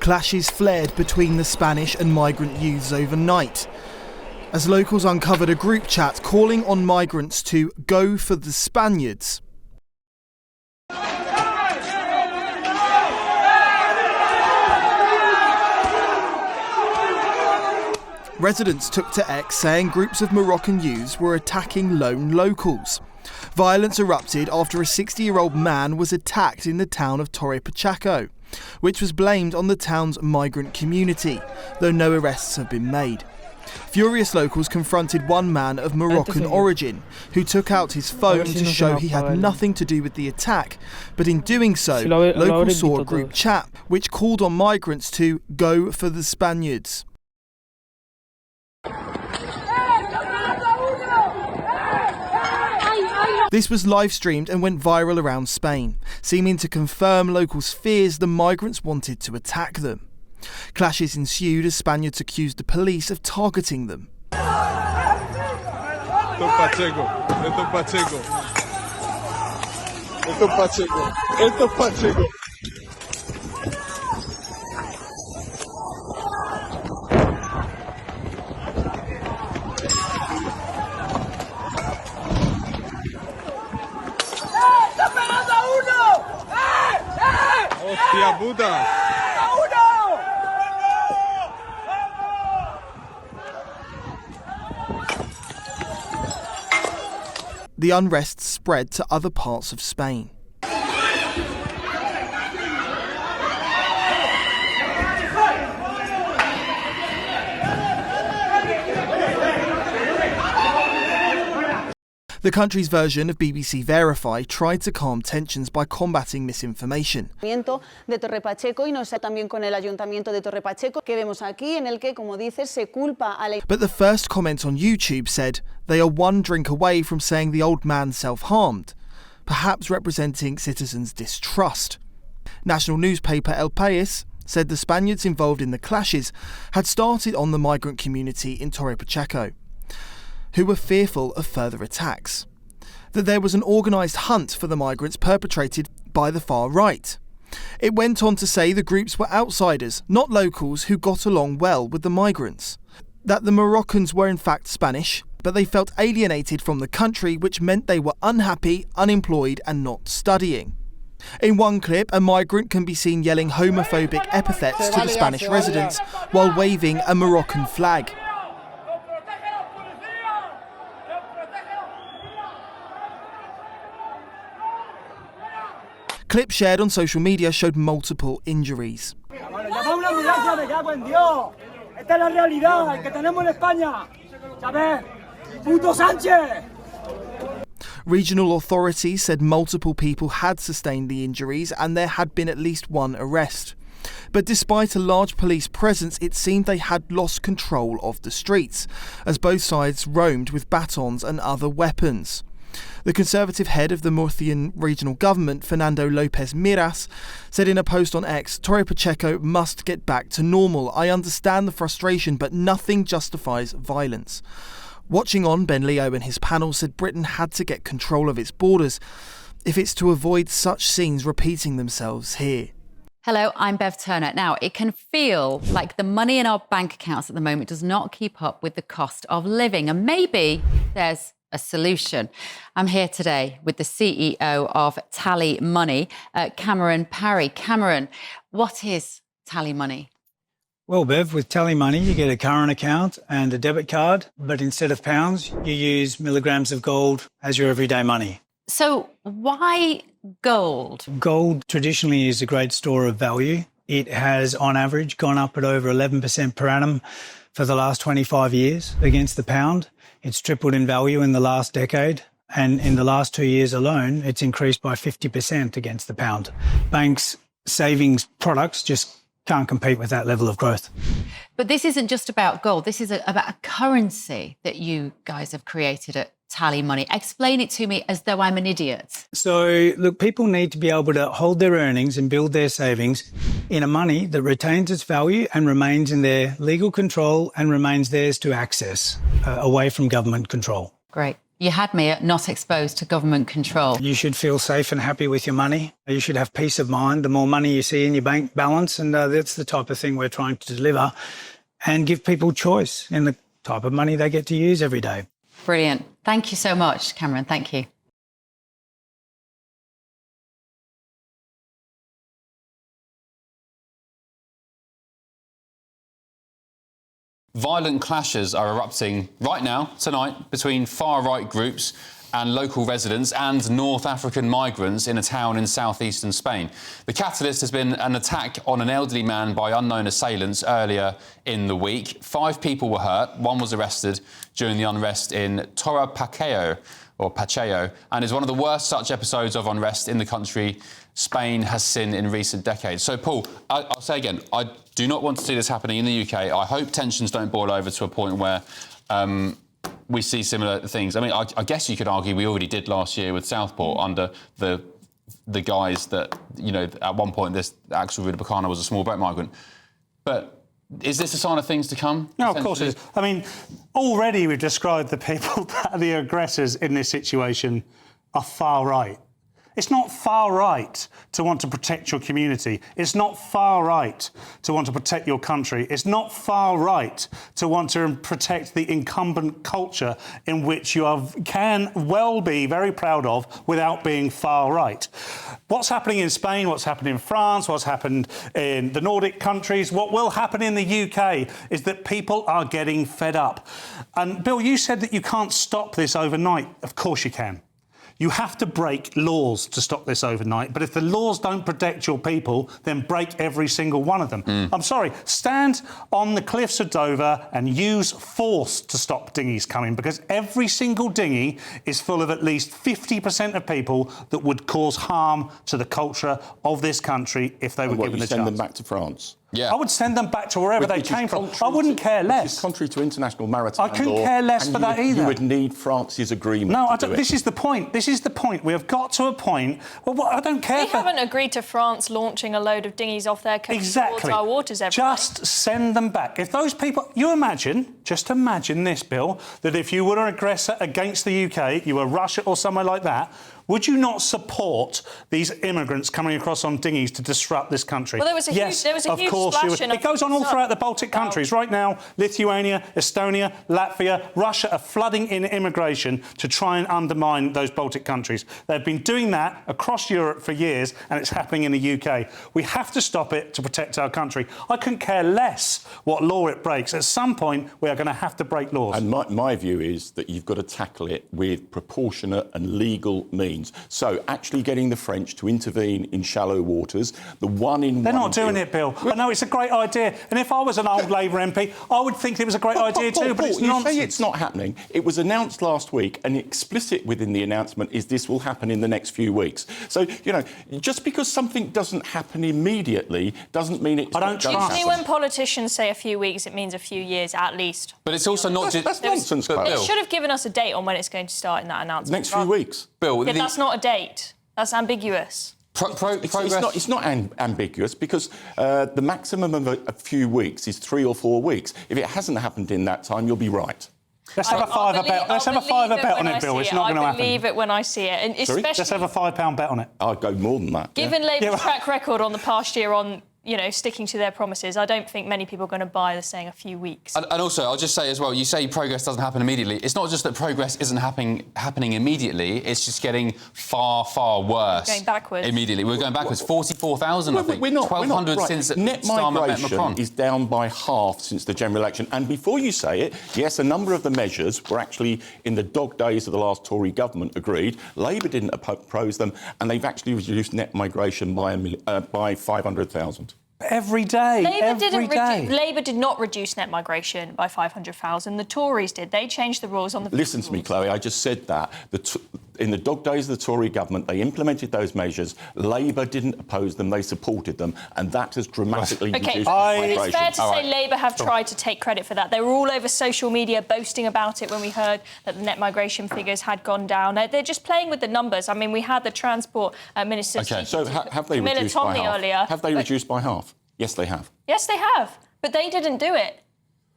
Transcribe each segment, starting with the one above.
Clashes flared between the Spanish and migrant youths overnight, as locals uncovered a group chat calling on migrants to go for the Spaniards. Residents took to X saying groups of Moroccan youths were attacking lone locals. Violence erupted after a 60-year-old man was attacked in the town of Torre Pacheco, which was blamed on the town's migrant community, though no arrests have been made. Furious locals confronted one man of Moroccan origin who took out his phone to show he had nothing to do with the attack, but in doing so, locals saw a group chat which called on migrants to go for the Spaniards. This was live-streamed and went viral around Spain, seeming to confirm locals' fears the migrants wanted to attack them. Clashes ensued as Spaniards accused the police of targeting them. The unrest spread to other parts of Spain. The country's version of BBC Verify tried to calm tensions by combating misinformation. But the first comment on YouTube said they are one drink away from saying the old man self-harmed, perhaps representing citizens' distrust. National newspaper El País said the Spaniards involved in the clashes had started on the migrant community in Torre Pacheco, who were fearful of further attacks, that there was an organised hunt for the migrants perpetrated by the far right. It went on to say the groups were outsiders, not locals who got along well with the migrants, that the Moroccans were in fact Spanish, but they felt alienated from the country, which meant they were unhappy, unemployed and not studying. In one clip, a migrant can be seen yelling homophobic epithets to the Spanish residents while waving a Moroccan flag. Clips shared on social media showed multiple injuries. Regional authorities said multiple people had sustained the injuries and there had been at least one arrest. But despite a large police presence, it seemed they had lost control of the streets, as both sides roamed with batons and other weapons. The Conservative head of the Murcian regional government, Fernando López Miras, said in a post on X, "Torre Pacheco must get back to normal. I understand the frustration, but nothing justifies violence." Watching on, Ben Leo and his panel said Britain had to get control of its borders if it's to avoid such scenes repeating themselves here. Hello, I'm Bev Turner. Now, it can feel like the money in our bank accounts at the moment does not keep up with the cost of living, and maybe there's a solution. I'm here today with the CEO of TallyMoney, Cameron Parry. Cameron, what is TallyMoney? Well, Bev, with TallyMoney, you get a current account and a debit card, but instead of pounds, you use milligrams of gold as your everyday money. So why gold? Gold traditionally is a great store of value. It has, on average, gone up at over 11% per annum for the last 25 years against the pound. It's tripled in value in the last decade, and in the last 2 years alone, it's increased by 50% against the pound. Banks' savings products just can't compete with that level of growth. But this isn't just about gold. This is about a currency that you guys have created at TallyMoney. Explain it to me as though I'm an idiot. So, look, people need to be able to hold their earnings and build their savings in a money that retains its value and remains in their legal control and remains theirs to access, away from government control. Great. You had me at not exposed to government control. You should feel safe and happy with your money. You should have peace of mind. The more money you see in your bank balance, and that's the type of thing we're trying to deliver, and give people choice in the type of money they get to use every day. Brilliant. Thank you so much, Cameron. Thank you. Violent clashes are erupting right now, tonight, between far-right groups and local residents and North African migrants in a town in southeastern Spain. The catalyst has been an attack on an elderly man by unknown assailants earlier in the week. 5 people were hurt. 1 was arrested during the unrest in Torre Pacheco, and is one of the worst such episodes of unrest in the country Spain has seen in recent decades. So, Paul, I'll say again, I do not want to see this happening in the UK. I hope tensions don't boil over to a point where we see similar things. I mean, I guess you could argue we already did last year with Southport under the guise that, you know, at one point this Axel Rudabacana was a small boat migrant. But is this a sign of things to come? No, of course it is. I mean, already we've described the people that are the aggressors in this situation are far right. It's not far right to want to protect your community. It's not far right to want to protect your country. It's not far right to want to protect the incumbent culture in which you can well be very proud of without being far right. What's happening in Spain, what's happened in France, what's happened in the Nordic countries, what will happen in the UK is that people are getting fed up. And Bill, you said that you can't stop this overnight. Of course you can. You have to break laws to stop this overnight, but if the laws don't protect your people, then break every single one of them. I'm sorry, stand on the cliffs of Dover and use force to stop dinghies coming, because every single dinghy is full of at least 50% of people that would cause harm to the culture of this country if they were given the chance. Send them back to France? Yeah. I would send them back to wherever they came from. I wouldn't care less. Which is contrary to international maritime law. I couldn't care less for that either. You would need France's agreement. No, I don't. This is the point. This is the point. We have got to a point. Well, I don't care. We haven't agreed to France launching a load of dinghies off their coast towards our waters every day. Just send them back. If those people, just imagine this, Bill, that if you were an aggressor against the UK, you were Russia or somewhere like that, would you not support these immigrants coming across on dinghies to disrupt this country? Well, there was a huge splash. It goes on all throughout the Baltic countries. Right now, Lithuania, Estonia, Latvia, Russia are flooding in immigration to try and undermine those Baltic countries. They've been doing that across Europe for years, and it's happening in the UK. We have to stop it to protect our country. I couldn't care less what law it breaks. At some point, we are going to have to break laws. And my view is that you've got to tackle it with proportionate and legal means. So actually getting the French to intervene in shallow waters, They're not doing it, Bill. I know it's a great idea. And if I was an old Labour MP, I would think it was a great idea too, but it's nonsense. You say it's not happening. It was announced last week, and explicit within the announcement is this will happen in the next few weeks. So, you know, just because something doesn't happen immediately doesn't mean it's not going to happen. Usually when politicians say a few weeks, it means a few years at least. But it's also not just... That's nonsense, Bill. They should have given us a date on when it's going to start in that announcement. Next few weeks. Bill, that's not a date. That's ambiguous. It's not ambiguous because the maximum of a few weeks is 3 or 4 weeks. If it hasn't happened in that time, you'll be right. Let's have a fiver bet. Let's have a fiver bet on it, Bill. It's not going to happen. I believe it when I see it. And especially, let's have a £5 bet on it. I'd go more than that. Given Labour's track record on the past year on, you know, sticking to their promises, I don't think many people are going to buy the saying a few weeks. And also, I'll just say as well, you say progress doesn't happen immediately. It's not just that progress isn't happening immediately, it's just getting far, far worse. We're going backwards. Immediately. We're going backwards. 44,000, I think. We're not. 1,200 Right. since Net migration is down by half since the general election. And before you say it, yes, a number of the measures were actually in the dog days of the last Tory government agreed. Labour didn't oppose them, and they've actually reduced net migration by 500,000. Every day. Labour did not reduce net migration by 500,000. The Tories did. They changed the rules on the... Listen to me, Chloe. I just said that. In the dog days of the Tory government, they implemented those measures. Labour didn't oppose them. They supported them. And that has dramatically reduced migration. It's fair to say Labour have tried to take credit for that. They were all over social media boasting about it when we heard that the net migration figures had gone down. They're just playing with the numbers. I mean, we had the Transport Minister... OK, so have they reduced by half? Earlier, have they reduced by half? Yes, they have. Yes, they have. But they didn't do it.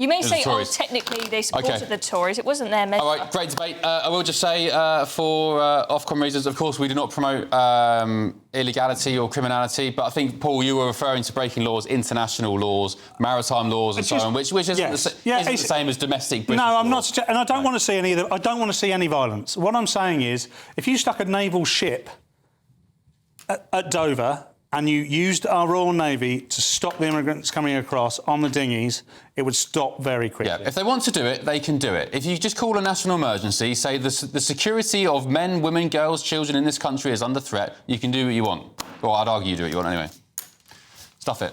You may It was say, the oh, Tories. technically they supported Okay. the Tories. It wasn't their measure. All right, great debate. I will just say, for Ofcom reasons, of course, we do not promote illegality or criminality, but I think, Paul, you were referring to breaking laws, international laws, maritime laws and so on, which isn't, isn't the same as domestic British No, I'm law. not, and I don't want to see any. I don't want to see any violence. What I'm saying is, if you stuck a naval ship at Dover and you used our Royal Navy to stop the immigrants coming across on the dinghies, it would stop very quickly. Yeah, if they want to do it, they can do it. If you just call a national emergency, say the security of men, women, girls, children in this country is under threat, you can do what you want. Well, I'd argue you do what you want anyway. Stuff it.